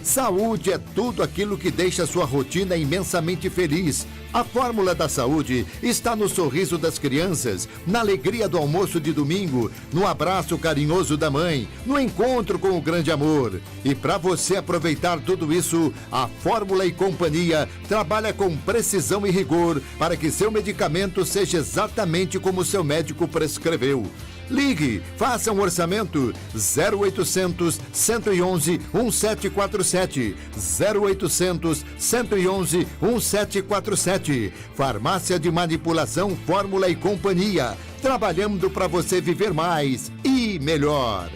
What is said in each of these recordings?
Saúde é tudo aquilo que deixa sua rotina imensamente feliz. A fórmula da saúde está no sorriso das crianças, na alegria do almoço de domingo, no abraço carinhoso da mãe, no encontro com o grande amor. E para você aproveitar tudo isso, a Fórmula e Companhia trabalha com precisão e rigor para que seu medicamento seja exatamente como seu médico prescreveu. Ligue, faça um orçamento 0800 111 1747 0800 111 1747. Farmácia de Manipulação Fórmula e Companhia, trabalhando para você viver mais e melhor.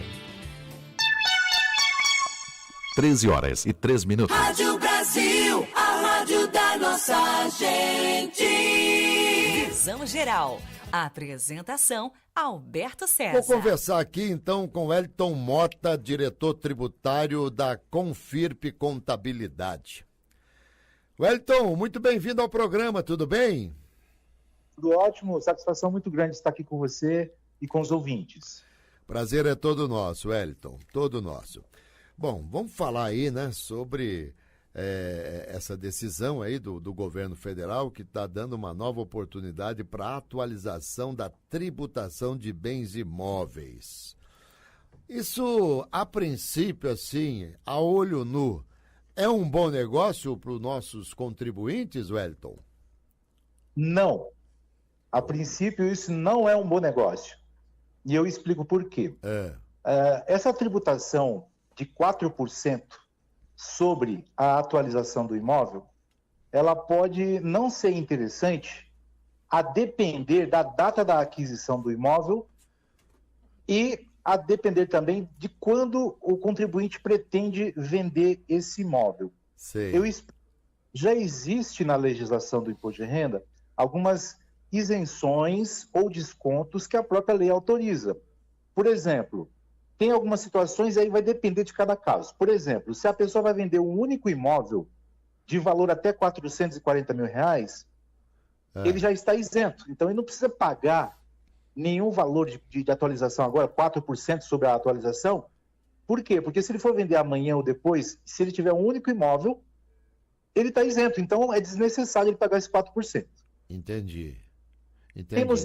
13h03. Rádio Brasil, a rádio da nossa gente. Visão Geral. A apresentação, Alberto César. Vou conversar aqui então com Wellington Mota, diretor tributário da Confirp Contabilidade. Wellington, muito bem-vindo ao programa, tudo bem? Tudo ótimo, satisfação muito grande estar aqui com você e com os ouvintes. Prazer é todo nosso, Wellington, todo nosso. Bom, vamos falar aí, né, sobre essa decisão aí do governo federal que está dando uma nova oportunidade para a atualização da tributação de bens imóveis. Isso, a princípio, assim, a olho nu, é um bom negócio para os nossos contribuintes, Wellington? Não. A princípio, isso não é um bom negócio. E eu explico por quê. Essa tributação de 4% sobre a atualização do imóvel, ela pode não ser interessante a depender da data da aquisição do imóvel e a depender também de quando o contribuinte pretende vender esse imóvel. Já existe na legislação do imposto de renda algumas isenções ou descontos que a própria lei autoriza. Por exemplo, tem algumas situações, aí vai depender de cada caso. Por exemplo, se a pessoa vai vender um único imóvel de valor até R$440 mil, ele já está isento. Então, ele não precisa pagar nenhum valor de atualização agora, 4% sobre a atualização. Por quê? Porque se ele for vender amanhã ou depois, se ele tiver um único imóvel, ele está isento. Então, é desnecessário ele pagar esse 4%. Entendi. Temos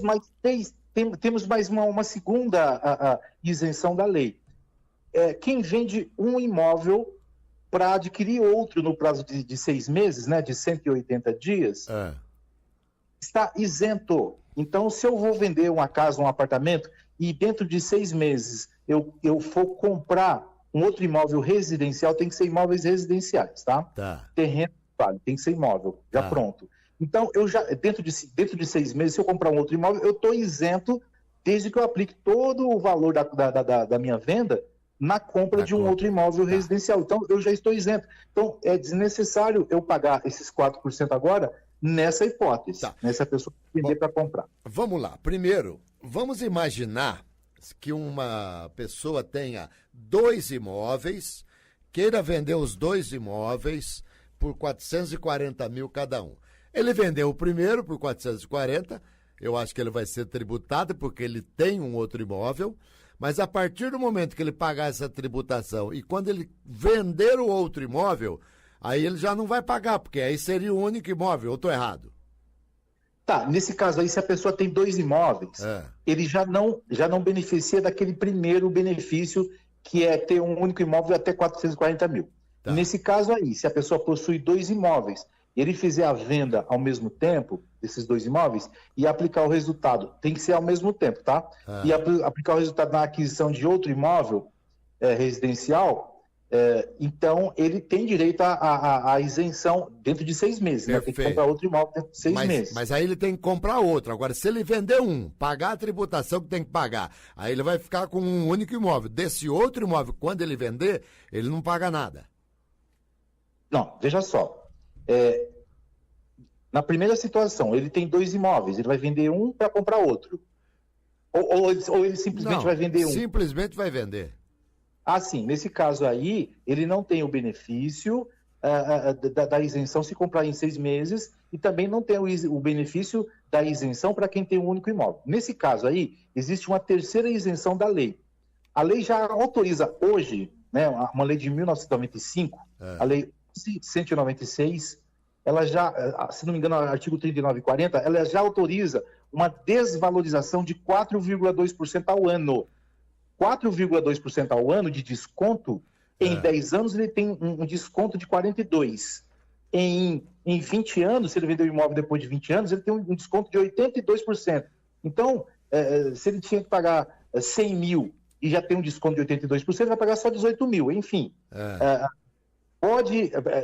mais uma segunda isenção da lei. Quem vende um imóvel para adquirir outro no prazo de 6 meses, né, de 180 dias, está isento. Então, se eu vou vender uma casa, um apartamento, e dentro de 6 meses eu for comprar um outro imóvel residencial, tem que ser imóveis residenciais, tá? Terreno, vale, tem que ser imóvel, já pronto. Então, eu já, dentro de 6 meses, se eu comprar um outro imóvel, eu estou isento desde que eu aplique todo o valor da minha venda na compra de um outro imóvel residencial. Então, eu já estou isento. Então, é desnecessário eu pagar esses 4% agora nessa hipótese, nessa pessoa vender para comprar. Vamos lá. Primeiro, vamos imaginar que uma pessoa tenha 2 imóveis, queira vender os 2 imóveis por 440 mil cada um. Ele vendeu o primeiro por 440, eu acho que ele vai ser tributado porque ele tem um outro imóvel, mas a partir do momento que ele pagar essa tributação e quando ele vender o outro imóvel, aí ele já não vai pagar, porque aí seria o único imóvel, ou estou errado? Nesse caso aí, se a pessoa tem 2 imóveis, ele já não beneficia daquele primeiro benefício que é ter um único imóvel até 440 mil. Nesse caso aí, se a pessoa possui 2 imóveis, ele fizer a venda ao mesmo tempo desses 2 imóveis e aplicar o resultado, tem que ser ao mesmo tempo, tá? E aplicar o resultado na aquisição de outro imóvel residencial, então ele tem direito à isenção dentro de 6 meses, né? Tem que comprar outro imóvel dentro de 6 meses. Mas aí ele tem que comprar outro. Agora, se ele vender um, pagar a tributação que tem que pagar, aí ele vai ficar com um único imóvel. Desse outro imóvel, quando ele vender, ele não paga nada. Não, veja só. Na primeira situação, ele tem 2 imóveis, ele vai vender um para comprar outro. Ou ele simplesmente vai vender um? Simplesmente vai vender. Sim. Nesse caso aí, ele não tem o benefício da isenção se comprar em 6 meses e também não tem o benefício da isenção para quem tem um único imóvel. Nesse caso aí, existe uma terceira isenção da lei. A lei já autoriza hoje né, uma lei de 1995, a lei 196, ela já, se não me engano, o artigo 39 e 40, ela já autoriza uma desvalorização de 4,2% ao ano. 4,2% ao ano de desconto, em 10 anos ele tem um desconto de 42%. Em 20 anos, se ele vender o imóvel depois de 20 anos, ele tem um desconto de 82%. Então, se ele tinha que pagar 100 mil e já tem um desconto de 82%, ele vai pagar só 18 mil. Enfim,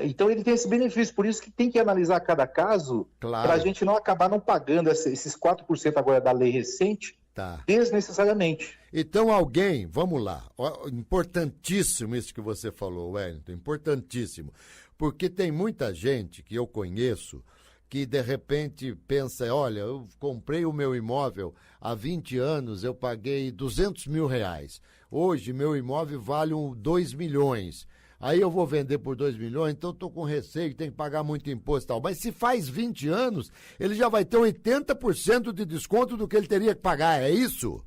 então ele tem esse benefício, por isso que tem que analisar cada caso, para a gente não acabar não pagando esses 4% agora da lei recente, desnecessariamente. Então alguém, vamos lá, importantíssimo isso que você falou, Wellington, importantíssimo, porque tem muita gente que eu conheço que de repente pensa, olha, eu comprei o meu imóvel há 20 anos, eu paguei 200 mil reais, hoje meu imóvel vale 2 milhões, aí eu vou vender por 2 milhões, então estou com receio, tem que pagar muito imposto e tal. Mas se faz 20 anos, ele já vai ter 80% de desconto do que ele teria que pagar, é isso?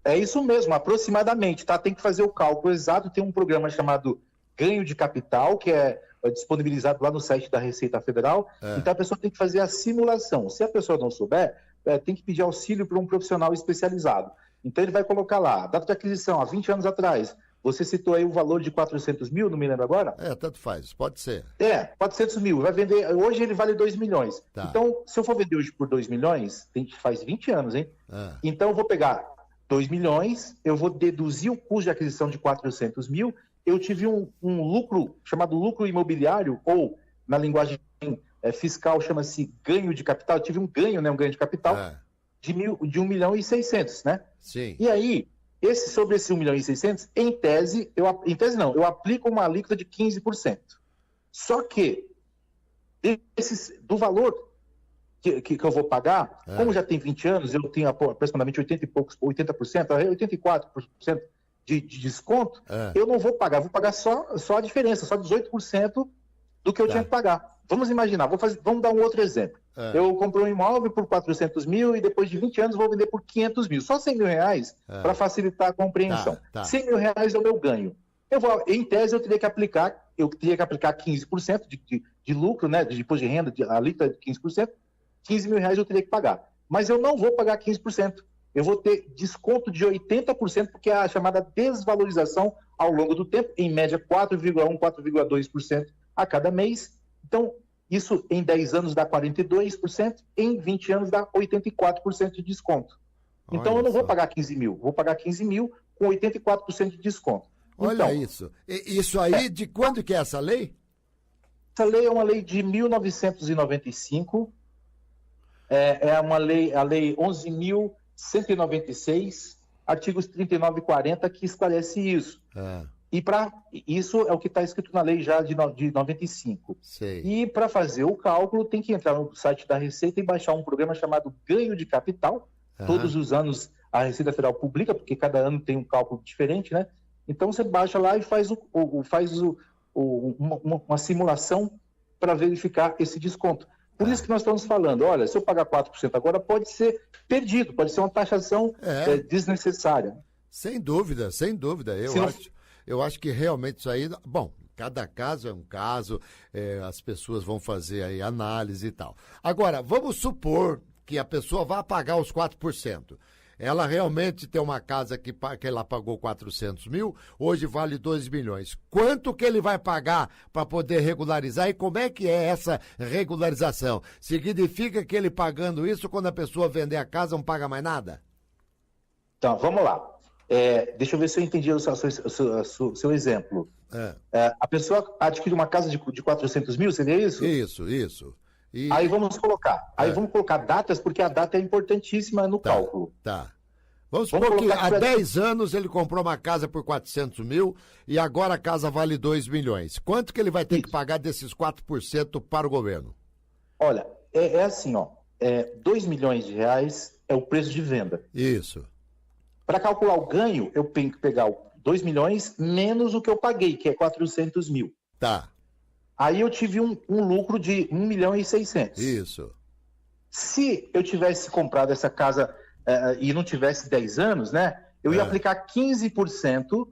É isso mesmo, aproximadamente, tá? Tem que fazer o cálculo exato, tem um programa chamado Ganho de Capital, que é disponibilizado lá no site da Receita Federal, então a pessoa tem que fazer a simulação. Se a pessoa não souber, tem que pedir auxílio para um profissional especializado. Então ele vai colocar lá, data de aquisição, há 20 anos atrás, você citou aí o valor de 400 mil, não me lembro agora? Tanto faz, pode ser. 400 mil, vai vender, hoje ele vale 2 milhões. Então, se eu for vender hoje por 2 milhões, faz 20 anos, hein? Então eu vou pegar 2 milhões, eu vou deduzir o custo de aquisição de 400 mil, eu tive um lucro, chamado lucro imobiliário, ou na linguagem fiscal chama-se ganho de capital, eu tive um ganho, né, um ganho de capital de 1 milhão e 600, né? Sim. E aí, sobre esse 1 milhão e 600, em tese eu aplico uma alíquota de 15%. Só que, do valor que eu vou pagar, como já tem 20 anos, eu tenho aproximadamente 80% e 84% de desconto, eu não vou pagar, vou pagar só a diferença, só 18% do que eu tinha que pagar. Vamos imaginar, vamos dar um outro exemplo. Eu comprei um imóvel por 400 mil e depois de 20 anos vou vender por 500 mil, só 100 mil reais para facilitar a compreensão. 100 mil reais é o meu ganho. Em tese, eu teria que aplicar 15% de lucro, né, de imposto de renda, a alíquota de 15%, 15 mil reais eu teria que pagar. Mas eu não vou pagar 15%. Eu vou ter desconto de 80%, porque é a chamada desvalorização ao longo do tempo, em média 4,1%, 4,2% a cada mês. Então, isso em 10 anos dá 42%, em 20 anos dá 84% de desconto. Então, eu não vou pagar 15 mil, vou pagar 15 mil com 84% de desconto. Olha isso. Isso aí, de quando que é essa lei? Essa lei é uma lei de 1995, a lei 11.196, artigos 39 e 40, que esclarece isso. E isso é o que está escrito na lei já de 95. Sei. E para fazer o cálculo, tem que entrar no site da Receita e baixar um programa chamado Ganho de Capital. Todos os anos a Receita Federal publica, porque cada ano tem um cálculo diferente, né? Então você baixa lá e faz uma simulação para verificar esse desconto. Por isso que nós estamos falando, olha, se eu pagar 4% agora, pode ser perdido, pode ser uma taxação desnecessária. Sem dúvida, sem dúvida. Eu acho que realmente isso aí... Bom, cada caso é um caso, as pessoas vão fazer aí análise e tal. Agora, vamos supor que a pessoa vá pagar os 4%. Ela realmente tem uma casa que ela pagou 400 mil, hoje vale 2 milhões. Quanto que ele vai pagar para poder regularizar e como é que é essa regularização? Significa que ele pagando isso, quando a pessoa vender a casa, não paga mais nada? Então, vamos lá. Deixa eu ver se eu entendi o seu exemplo. A pessoa adquire uma casa de 400 mil, seria isso? Isso. Aí vamos colocar. Vamos colocar datas, porque a data é importantíssima no cálculo. Vamos supor que há 10 anos ele comprou uma casa por 400 mil e agora a casa vale 2 milhões. Quanto que ele vai ter que pagar desses 4% para o governo? Olha, assim, 2 milhões de reais é o preço de venda. Isso. Para calcular o ganho, eu tenho que pegar 2 milhões menos o que eu paguei, que é 400 mil. Aí eu tive um lucro de 1 milhão e 600. Isso. Se eu tivesse comprado essa casa e não tivesse 10 anos, né? Eu ia aplicar 15%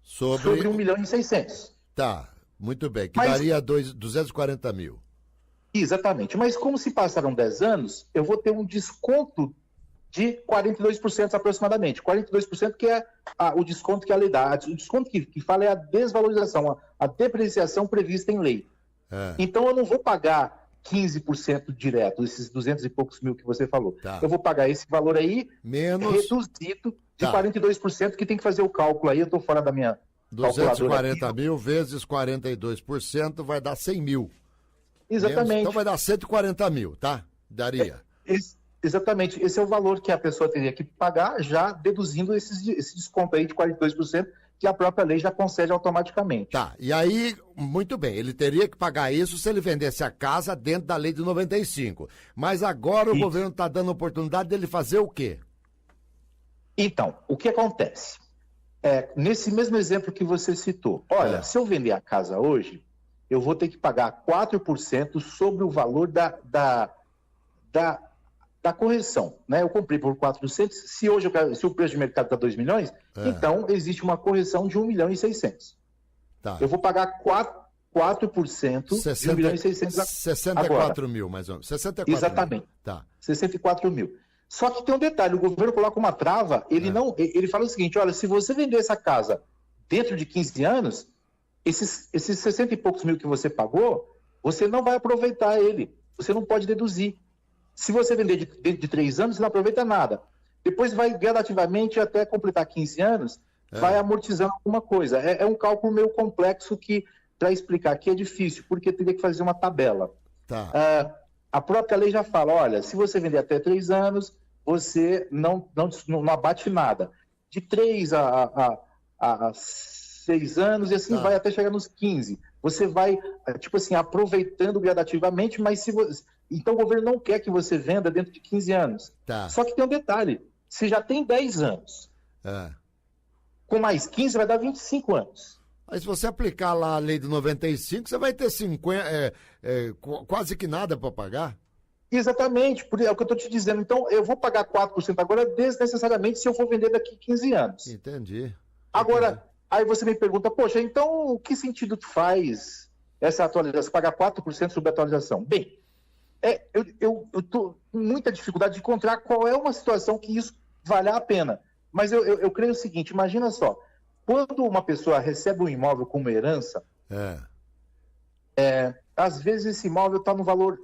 Sobre 1.600.000. Tá, muito bem, que daria 240 mil. Exatamente, mas como se passaram 10 anos, eu vou ter um desconto de 42% aproximadamente. 42% que é o desconto que a lei dá. O desconto que fala é a desvalorização, a depreciação prevista em lei. Então eu não vou pagar 15% direto, esses 200 e poucos mil que você falou. Tá. Eu vou pagar esse valor aí, menos reduzido de 42%, que tem que fazer o cálculo aí, eu estou fora da minha 240 mil vezes 42% vai dar 100 mil. Exatamente. Menos, então vai dar 140 mil, tá? Daria. Exatamente. Esse é o valor que a pessoa teria que pagar, já deduzindo esse desconto aí de 42%, que a própria lei já concede automaticamente. Tá, e aí, muito bem, ele teria que pagar isso se ele vendesse a casa dentro da lei de 95. Mas agora o governo está dando oportunidade dele fazer o quê? Então, o que acontece? Nesse mesmo exemplo que você citou, olha, se eu vender a casa hoje, eu vou ter que pagar 4% sobre o valor da correção, né? Eu comprei por 400, se hoje se o preço de mercado está 2 milhões, então existe uma correção de 1.600.000. Tá. Eu vou pagar 4% de 1.600.000 64 mil, mais ou menos. 64 exatamente. Mil. Tá. 64 mil. Só que tem um detalhe, o governo coloca uma trava, ele fala o seguinte, olha, se você vender essa casa dentro de 15 anos, esses 60 e poucos mil que você pagou, você não vai aproveitar ele, você não pode deduzir. Se você vender dentro de 3 anos, você não aproveita nada. Depois vai gradativamente até completar 15 anos, vai amortizando alguma coisa. É um cálculo meio complexo que, para explicar aqui, é difícil, porque teria que fazer uma tabela. Tá. A própria lei já fala, olha, se você vender até 3 anos, você não abate nada. De 3 a 6 anos, e assim vai até chegar nos 15. Você vai, tipo assim, aproveitando gradativamente, mas se você... Então o governo não quer que você venda dentro de 15 anos. Tá. Só que tem um detalhe, você já tem 10 anos. Com mais 15 vai dar 25 anos. Mas se você aplicar lá a lei de 95, você vai ter 50, quase que nada para pagar. Exatamente, é o que eu estou te dizendo. Então eu vou pagar 4% agora desnecessariamente se eu for vender daqui 15 anos. Entendi. Agora, aí você me pergunta, poxa, então que sentido faz essa atualização, pagar 4% sobre a atualização? Bem, eu estou com muita dificuldade de encontrar qual é uma situação que isso vale a pena. Mas eu creio o seguinte, imagina só, quando uma pessoa recebe um imóvel como herança, às vezes esse imóvel está no valor,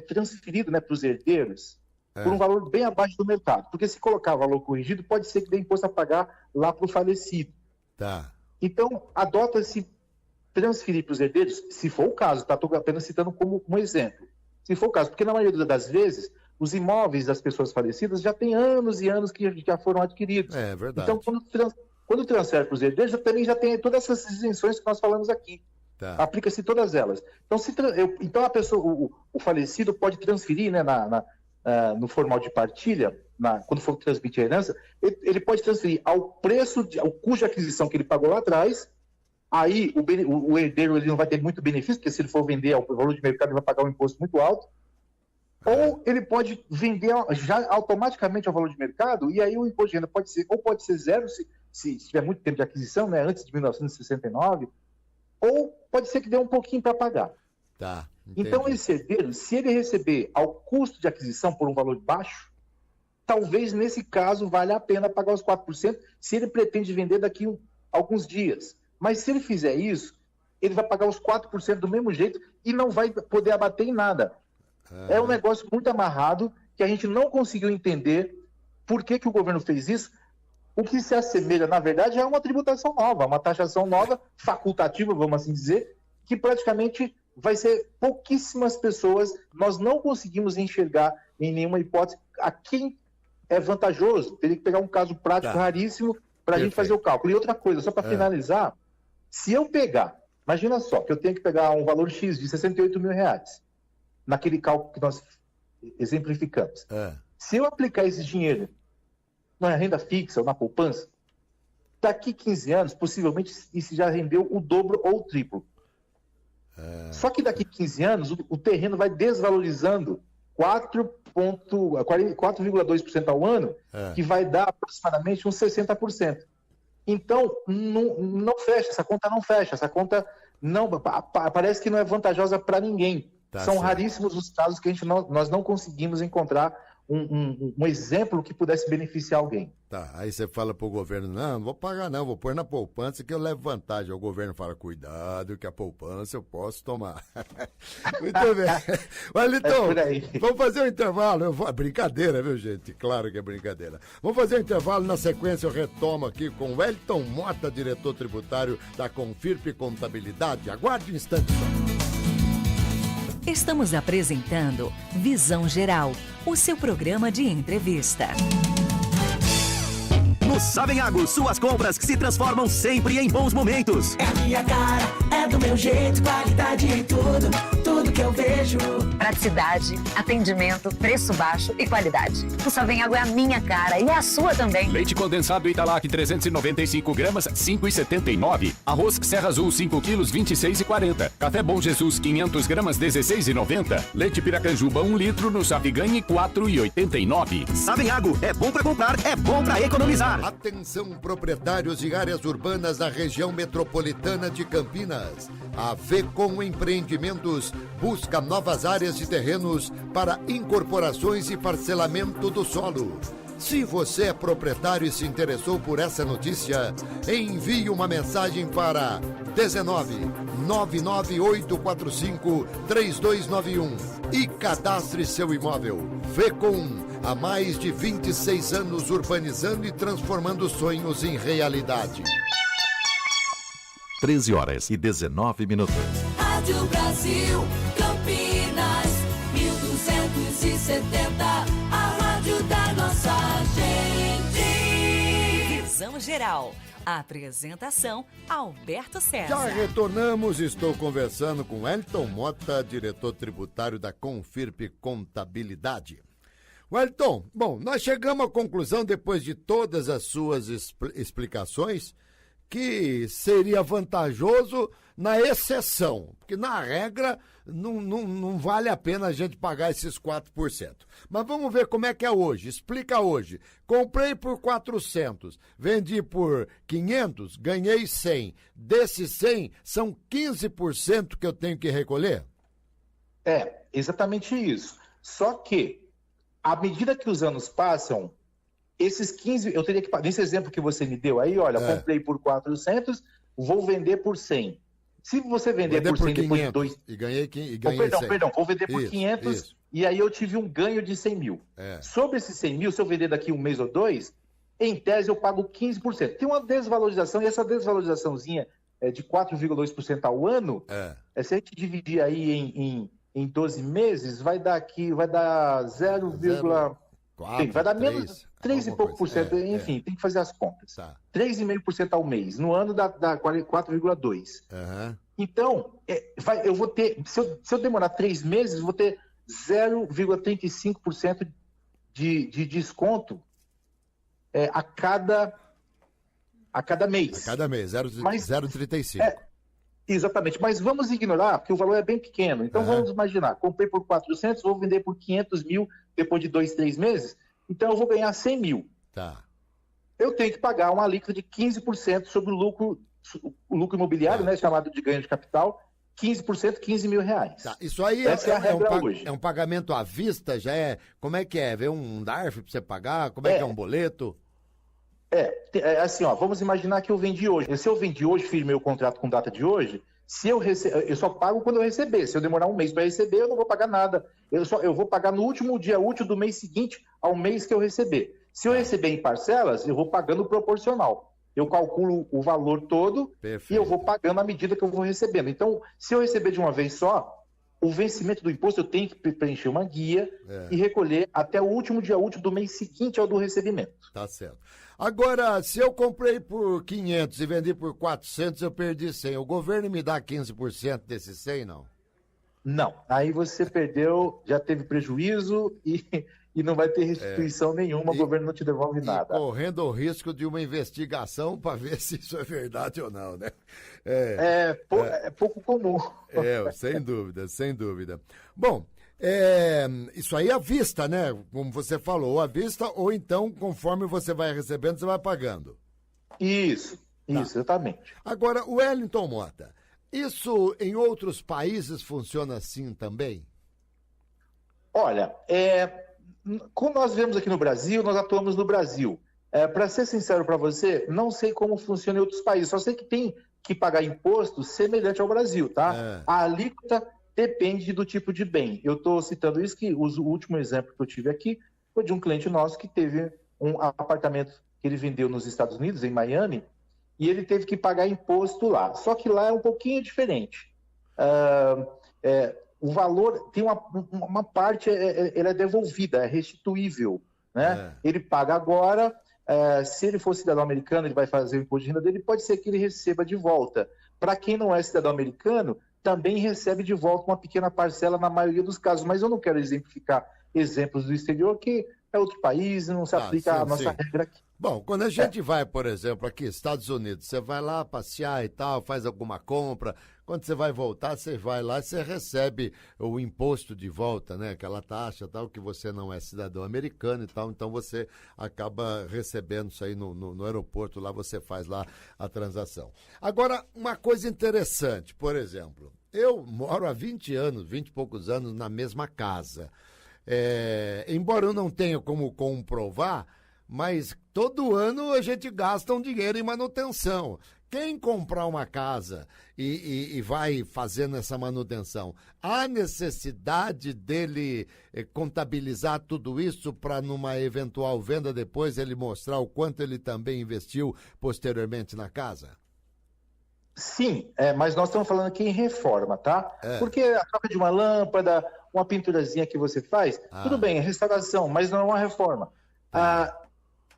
transferido, né, para os herdeiros, por um valor bem abaixo do mercado. Porque se colocar valor corrigido, pode ser que dê imposto a pagar lá para o falecido. Tá. Então, adota-se transferir para os herdeiros, se for o caso, tá? Estou apenas citando como um exemplo. Se for o caso, porque na maioria das vezes, os imóveis das pessoas falecidas já têm anos e anos que já foram adquiridos. É verdade. Então, quando transfere para os herdeiros, também já tem todas essas isenções que nós falamos aqui. Tá. Aplica-se todas elas. Então, a pessoa, o falecido pode transferir, né, no formal de partilha, quando for transmitir a herança, ele pode transferir ao preço, ao custo de aquisição que ele pagou lá atrás. Aí o herdeiro ele não vai ter muito benefício, porque se ele for vender ao valor de mercado, ele vai pagar um imposto muito alto. Ou ele pode vender já automaticamente ao valor de mercado, e aí o imposto de renda pode ser zero, se tiver muito tempo de aquisição, né, antes de 1969, ou pode ser que dê um pouquinho para pagar. Tá, então, esse herdeiro, se ele receber ao custo de aquisição por um valor baixo, talvez nesse caso valha a pena pagar os 4%, se ele pretende vender daqui alguns dias. Mas se ele fizer isso, ele vai pagar os 4% do mesmo jeito e não vai poder abater em nada. É um negócio muito amarrado que a gente não conseguiu entender por que o governo fez isso. O que se assemelha, na verdade, é uma tributação nova, uma taxação nova, facultativa, vamos assim dizer, que praticamente vai ser pouquíssimas pessoas. Nós não conseguimos enxergar em nenhuma hipótese a quem é vantajoso. Teria que pegar um caso prático raríssimo para a gente fazer o cálculo. E outra coisa, só para finalizar, se eu pegar, imagina só, que eu tenho que pegar um valor X de 68 mil reais, naquele cálculo que nós exemplificamos. Se eu aplicar esse dinheiro na renda fixa ou na poupança, daqui 15 anos, possivelmente, isso já rendeu o dobro ou o triplo. Só que daqui 15 anos, o terreno vai desvalorizando 4,2% ao ano, que vai dar aproximadamente uns 60%. Então, não fecha, essa conta não fecha, essa conta não parece que não é vantajosa para ninguém. São certo. Raríssimos os casos que nós não conseguimos encontrar um exemplo que pudesse beneficiar alguém. Tá, aí você fala pro governo, não vou pagar não, vou pôr na poupança que eu levo vantagem. O governo fala, cuidado que a poupança eu posso tomar. Muito bem. Wellington, vamos fazer um intervalo. Brincadeira, viu, gente? Claro que é brincadeira. Vamos fazer um intervalo, na sequência eu retomo aqui com Wellington Mota, diretor tributário da Confirp Contabilidade. Aguarde um instante só. Estamos apresentando Visão Geral, o seu programa de entrevista. No Savenhago, suas compras que se transformam sempre em bons momentos. É a minha cara, é do meu jeito, qualidade em tudo que eu vejo. Praticidade, atendimento, preço baixo e qualidade. O Savenhago é a minha cara e é a sua também. Leite condensado Italac 395 gramas, 5,79. Arroz Serra Azul 5 quilos, 26,40. Café Bom Jesus 500 gramas, 16,90. Leite Piracanjuba 1 litro no Sapiganhe, 4,89. Savenhago, é bom pra comprar, é bom pra economizar. Atenção, proprietários de áreas urbanas da região metropolitana de Campinas. A Vecom Empreendimentos busca novas áreas de terrenos para incorporações e parcelamento do solo. Se você é proprietário e se interessou por essa notícia, envie uma mensagem para 19 99845 3291 e cadastre seu imóvel. Vecom, há mais de 26 anos urbanizando e transformando sonhos em realidade. 13h19. Rádio Brasil, Campinas, 1270, a rádio da nossa gente. Visão Geral. A apresentação, Alberto César. Já retornamos, estou conversando com Wellington Mota, diretor tributário da Confirp Contabilidade. Wellington, bom, nós chegamos à conclusão, depois de todas as suas explicações, que seria vantajoso na exceção, porque na regra não vale a pena a gente pagar esses 4%. Mas vamos ver como é que é hoje. Explica hoje. Comprei por 400, vendi por 500, ganhei 100. Desses 100, são 15% que eu tenho que recolher? É, exatamente isso. Só que, à medida que os anos passam, esses 15, eu teria que pagar. Nesse exemplo que você me deu aí, olha, comprei por 400, vou vender por 100. Se você vender por 100 depois de 2... E ganhei 100. Perdão, vou vender por 500 e aí eu tive um ganho de 100 mil. Sobre esses 100 mil, se eu vender daqui um mês ou dois, em tese eu pago 15%. Tem uma desvalorização, e essa desvalorizaçãozinha de 4,2% ao ano, se a gente dividir aí em 12 meses, vai dar 0, vai dar menos 3 e pouco por cento, enfim, tem que fazer as contas. 3,5% ao mês, no ano dá 4,2%. Então, eu vou ter, se eu demorar 3 meses, vou ter 0,35% de desconto a cada mês. A cada mês, 0,35%. Exatamente, mas vamos ignorar, porque o valor é bem pequeno. Então vamos imaginar, comprei por 400, vou vender por 500 mil depois de 2, 3 meses, então eu vou ganhar 100 mil. Tá. Eu tenho que pagar uma alíquota de 15% sobre o lucro imobiliário, né, chamado de ganho de capital, 15%, 15 mil reais. Tá. Isso aí Essa é a regra hoje. É um pagamento à vista, já é? Como é que é? Vem um DARF para você pagar? Como é que é um boleto? Assim, vamos imaginar que eu vendi hoje. Se eu vendi hoje, firmei o contrato com data de hoje, eu só pago quando eu receber. Se eu demorar um mês para receber, eu não vou pagar nada. Eu vou pagar no último dia útil do mês seguinte ao mês que eu receber. Se eu receber em parcelas, eu vou pagando proporcional. Eu calculo o valor todo. Perfeito. E eu vou pagando à medida que eu vou recebendo. Então, se eu receber de uma vez só, o vencimento do imposto eu tenho que preencher uma guia e recolher até o último dia útil do mês seguinte ao do recebimento. Tá certo. Agora, se eu comprei por 500 e vendi por 400, eu perdi 100. O governo me dá 15% desses 100, não? Não. Aí você perdeu, já teve prejuízo e não vai ter restituição nenhuma, o governo não te devolve nada. Correndo o risco de uma investigação para ver se isso é verdade ou não, né? É pouco comum. Sem dúvida, sem dúvida. Bom, isso aí à vista, né? Como você falou, à vista, ou então, conforme você vai recebendo, você vai pagando. Isso, exatamente. Agora, o Wellington Mota, isso em outros países funciona assim também? Olha, como nós vemos aqui no Brasil, nós atuamos no Brasil. Para ser sincero para você, não sei como funciona em outros países, só sei que tem que pagar imposto semelhante ao Brasil, tá? A alíquota depende do tipo de bem. Eu estou citando isso, que o último exemplo que eu tive aqui foi de um cliente nosso que teve um apartamento que ele vendeu nos Estados Unidos, em Miami, e ele teve que pagar imposto lá. Só que lá é um pouquinho diferente. O valor tem uma parte, ela é devolvida, é restituível, né? Ele paga agora, se ele for cidadão americano, ele vai fazer o imposto de renda dele, pode ser que ele receba de volta. Para quem não é cidadão americano, também recebe de volta uma pequena parcela na maioria dos casos, mas eu não quero exemplificar exemplos do exterior, que é outro país e não se aplica a nossa regra aqui. Bom, quando a gente vai, por exemplo, aqui, Estados Unidos, você vai lá passear e tal, faz alguma compra, quando você vai voltar, você vai lá e você recebe o imposto de volta, né? Aquela taxa tal, que você não é cidadão americano e tal, então você acaba recebendo isso aí no aeroporto, lá você faz lá a transação. Agora, uma coisa interessante, por exemplo, eu moro há 20 e poucos anos na mesma casa. Embora eu não tenha como comprovar, mas todo ano a gente gasta um dinheiro em manutenção. Quem comprar uma casa e vai fazendo essa manutenção, há necessidade dele contabilizar tudo isso para numa eventual venda depois ele mostrar o quanto ele também investiu posteriormente na casa? Sim, mas nós estamos falando aqui em reforma, tá? Porque a troca de uma lâmpada, uma pinturazinha que você faz, tudo bem, é restauração, mas não é uma reforma.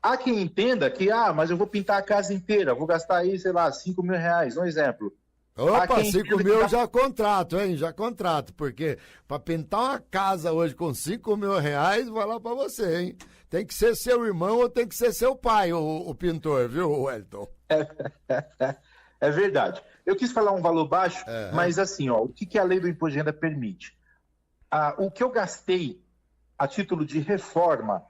Há quem entenda que, mas eu vou pintar a casa inteira, vou gastar aí, sei lá, R$5.000, um exemplo. Opa, 5 mil eu já contrato, hein? Já contrato, porque para pintar uma casa hoje com R$5.000, vai lá para você, hein? Tem que ser seu irmão ou tem que ser seu pai, o pintor, viu, Wellington? É verdade. Eu quis falar um valor baixo, mas assim, o que a lei do imposto de renda permite? O que eu gastei a título de reforma,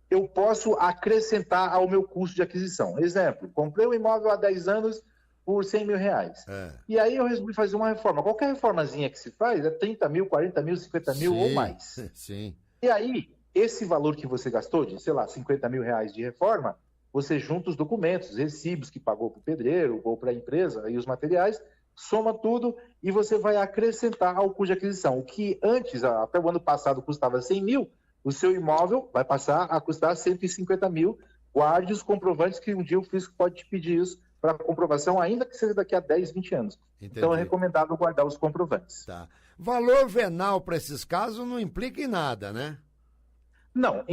eu posso acrescentar ao meu custo de aquisição. Exemplo, comprei um imóvel há 10 anos por R$100.000. E aí eu resolvi fazer uma reforma. Qualquer reformazinha que se faz é 30 mil, 40 mil, 50 mil ou mais. Sim. E aí, esse valor que você gastou, de, sei lá, R$50.000 de reforma, você junta os documentos, recibos que pagou para o pedreiro ou para a empresa e os materiais, soma tudo e você vai acrescentar ao custo de aquisição. O que antes, até o ano passado, custava 100 mil, o seu imóvel vai passar a custar 150 mil. Guarde os comprovantes que um dia o fisco pode te pedir isso para comprovação, ainda que seja daqui a 10, 20 anos. Entendi. Então é recomendável guardar os comprovantes. Tá. Valor venal para esses casos não implica em nada, né? Não.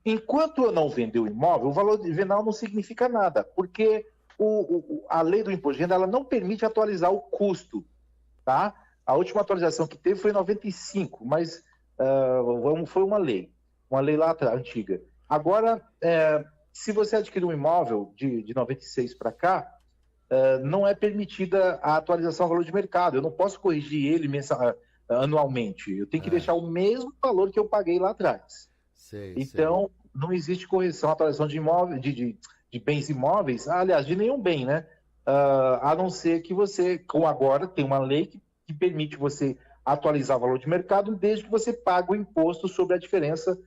Enquanto eu não vender o imóvel, o valor venal não significa nada, porque a lei do imposto de renda ela não permite atualizar o custo. Tá? A última atualização que teve foi em 95, mas foi uma lei lá antiga. Agora, se você adquirir um imóvel de 96 para cá, não é permitida a atualização ao valor de mercado. Eu não posso corrigir ele anualmente. Eu tenho que deixar o mesmo valor que eu paguei lá atrás. Então, não existe correção, atualização de imóvel, de bens imóveis, aliás, de nenhum bem, né? A não ser que você, como agora, tem uma lei que permite você atualizar o valor de mercado, desde que você pague o imposto sobre a diferença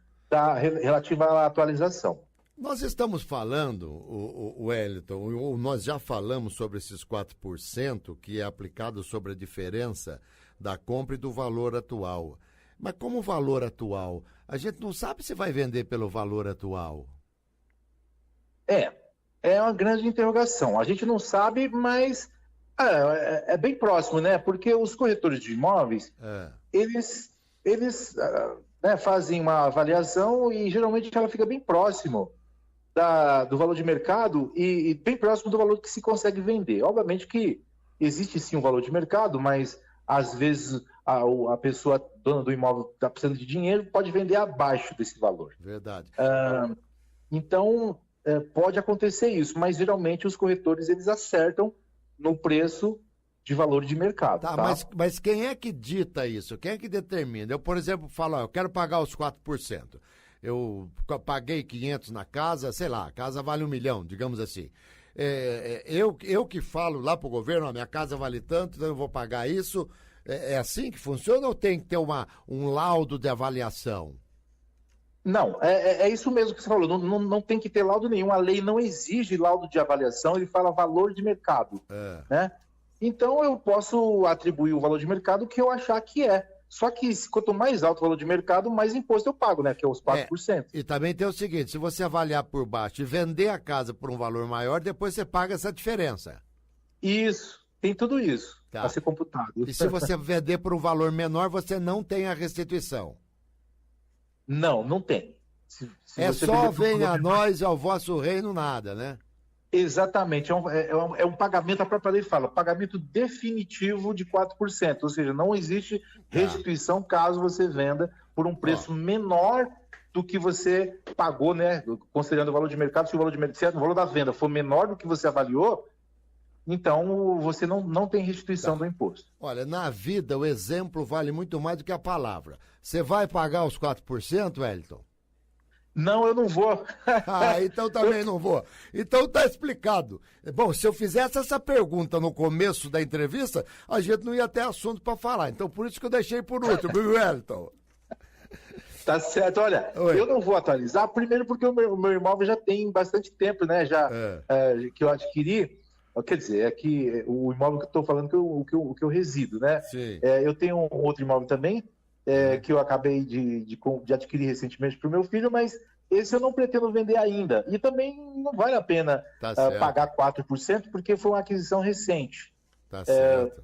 relativa à atualização. Nós estamos falando, o Wellington, ou nós já falamos sobre esses 4% que é aplicado sobre a diferença da compra e do valor atual. Mas como valor atual, a gente não sabe se vai vender pelo valor atual. É uma grande interrogação. A gente não sabe, mas é bem próximo, né? Porque os corretores de imóveis, eles fazem uma avaliação e geralmente ela fica bem próximo do valor de mercado e bem próximo do valor que se consegue vender. Obviamente que existe sim um valor de mercado, mas às vezes a pessoa dona do imóvel está precisando de dinheiro, pode vender abaixo desse valor. Verdade. Então, pode acontecer isso, mas geralmente os corretores eles acertam no preço de valor de mercado. Tá? Mas quem é que dita isso? Quem é que determina? Eu, por exemplo, falo, eu quero pagar os 4%. Eu paguei 500 na casa, sei lá, a casa vale 1 milhão, digamos assim. eu que falo lá pro governo, a minha casa vale tanto, então eu vou pagar isso. É assim que funciona ou tem que ter um laudo de avaliação? Não, é isso mesmo que você falou, não tem que ter laudo nenhum, a lei não exige laudo de avaliação, ele fala valor de mercado, né? Então eu posso atribuir o valor de mercado que eu achar que é. Só que quanto mais alto o valor de mercado, mais imposto eu pago, né? Que é os 4%. E também tem o seguinte, se você avaliar por baixo e vender a casa por um valor maior, depois você paga essa diferença. Isso, tem tudo isso a ser computado. E se você vender por um valor menor, você não tem a restituição? Não tem. Se só venha a nós e ao vosso reino nada, né? Exatamente, é um pagamento, a própria lei fala, pagamento definitivo de 4%, ou seja, não existe restituição caso você venda por um preço menor do que você pagou, né, considerando o valor de mercado, se o valor da venda for menor do que você avaliou, então você não tem restituição do imposto. Olha, na vida o exemplo vale muito mais do que a palavra. Você vai pagar os 4%, Wellington? Não, eu não vou. Então também não vou. Então tá explicado. Bom, se eu fizesse essa pergunta no começo da entrevista, a gente não ia ter assunto para falar. Então por isso que eu deixei por último, viu, Wellington? Tá certo. Olha, eu não vou atualizar, primeiro porque o meu imóvel já tem bastante tempo, né, que eu adquiri. Quer dizer, é que o imóvel que eu estou falando que eu resido, né? Sim. Eu tenho um outro imóvel também, que eu acabei de adquirir recentemente para o meu filho, mas esse eu não pretendo vender ainda. E também não vale a pena pagar 4%, porque foi uma aquisição recente. Tá certo.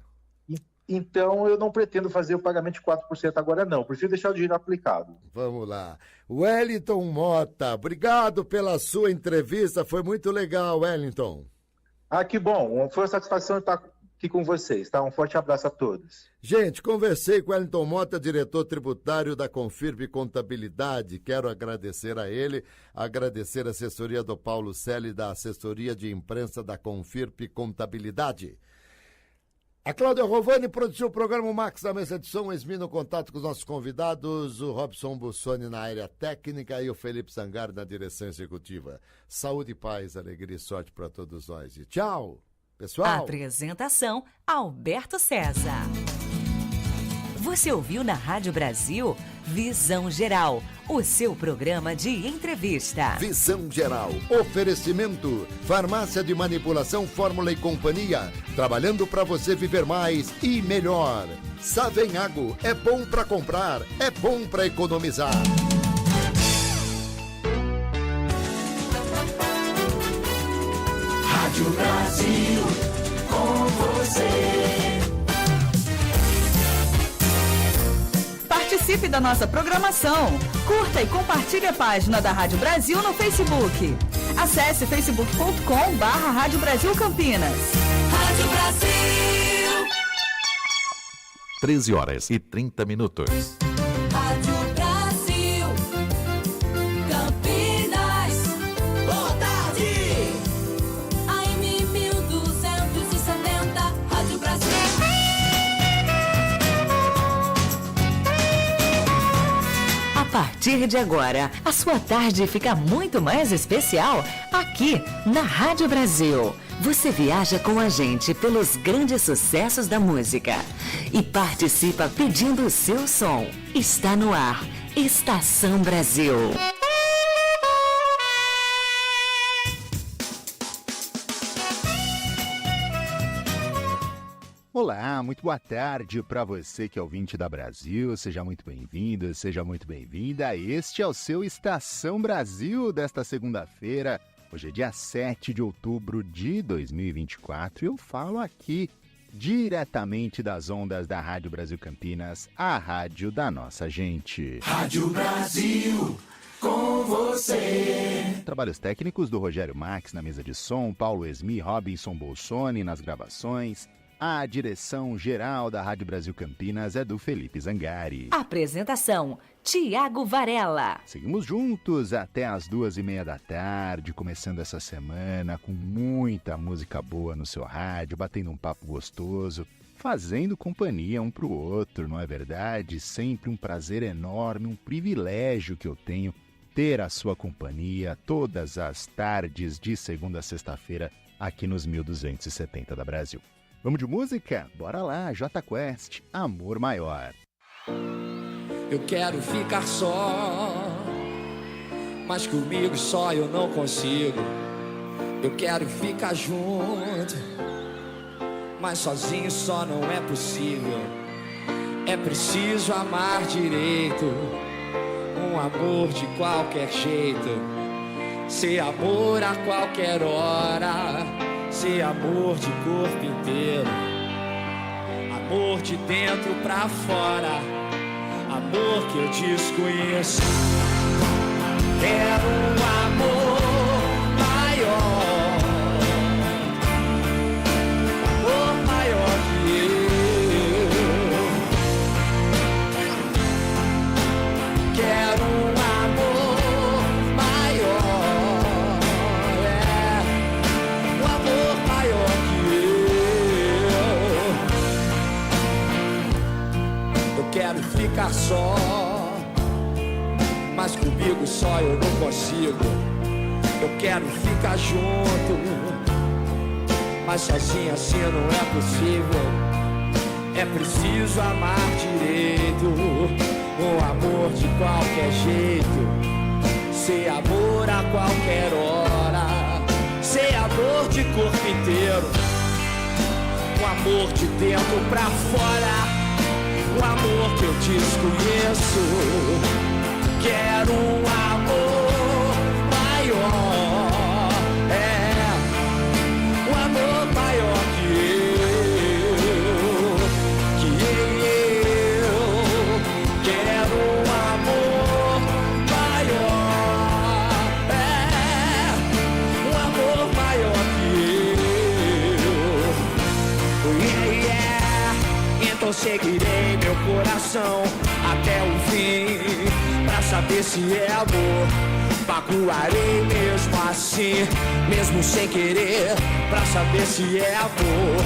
Então eu não pretendo fazer o pagamento de 4% agora não, prefiro deixar o dinheiro aplicado. Vamos lá. Wellington Mota, obrigado pela sua entrevista, foi muito legal, Wellington. Que bom, foi uma satisfação estar aqui com vocês, tá? Um forte abraço a todos. Gente, conversei com Wellington Mota, diretor tributário da Confirp Contabilidade. Quero agradecer a ele, agradecer a assessoria do Paulo Selle, da assessoria de imprensa da Confirp Contabilidade. A Cláudia Rovani produziu o programa Max da mesa de som, Esmi no contato com os nossos convidados, o Robson Bussoni na área técnica e o Felipe Zangaro na direção executiva. Saúde, paz, alegria e sorte para todos nós. E tchau, pessoal. Apresentação, Alberto César. Você ouviu na Rádio Brasil Visão Geral, o seu programa de entrevista. Visão Geral. Oferecimento. Farmácia de Manipulação Fórmula e Companhia. Trabalhando para você viver mais e melhor. Savenhago. É bom para comprar. É bom para economizar. Rádio Brasil, com você. Participe da nossa programação. Curta e compartilhe a página da Rádio Brasil no Facebook. Acesse facebook.com/Rádio Brasil Campinas. Rádio Brasil. 13h30. Rádio Brasil. Campinas. Boa tarde. AM 1270. Rádio Brasil. A partir de agora, a sua tarde fica muito mais especial aqui na Rádio Brasil. Você viaja com a gente pelos grandes sucessos da música e participa pedindo o seu som. Está no ar, Estação Brasil. Olá, muito boa tarde para você que é ouvinte da Brasil. Seja muito bem-vindo, seja muito bem-vinda. Este é o seu Estação Brasil desta segunda-feira. Hoje é dia 7 de outubro de 2024 e eu falo aqui diretamente das ondas da Rádio Brasil Campinas, a rádio da nossa gente. Rádio Brasil, com você. Trabalhos técnicos do Rogério Max na mesa de som, Paulo Esmi, Robinson Bolsoni nas gravações. A direção geral da Rádio Brasil Campinas é do Felipe Zangari. Apresentação, Tiago Varela. Seguimos juntos até as 2h30 da tarde, começando essa semana com muita música boa no seu rádio, batendo um papo gostoso, fazendo companhia um pro outro, não é verdade? Sempre um prazer enorme, um privilégio que eu tenho ter a sua companhia todas as tardes de segunda a sexta-feira aqui nos 1270 da Brasil. Vamos de música? Bora lá, Jota Quest, Amor Maior. Eu quero ficar só, mas comigo só eu não consigo. Eu quero ficar junto, mas sozinho só não é possível. É preciso amar direito, um amor de qualquer jeito. Ser amor a qualquer hora, ser amor de corpo inteiro. Amor de dentro pra fora, amor que eu desconheço. Quero um amor maior, amor maior que eu. Quero um amor maior, um amor maior que eu. Eu quero ficar só, mas comigo só eu não consigo. Eu quero ficar junto, mas sozinho assim não é possível. É preciso amar direito, um amor de qualquer jeito. Ser amor a qualquer hora, ser amor de corpo inteiro. Um amor de dentro pra fora, um amor que eu desconheço. Quero um amor maior, um amor maior que eu. Quero um amor maior, um amor maior que eu. Então seguirei meu coração até o fim, pra saber se é amor. Magoarei mesmo assim, mesmo sem querer, pra saber se é amor.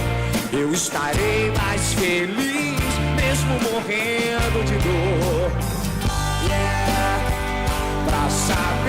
Eu estarei mais feliz, mesmo morrendo de dor. Pra saber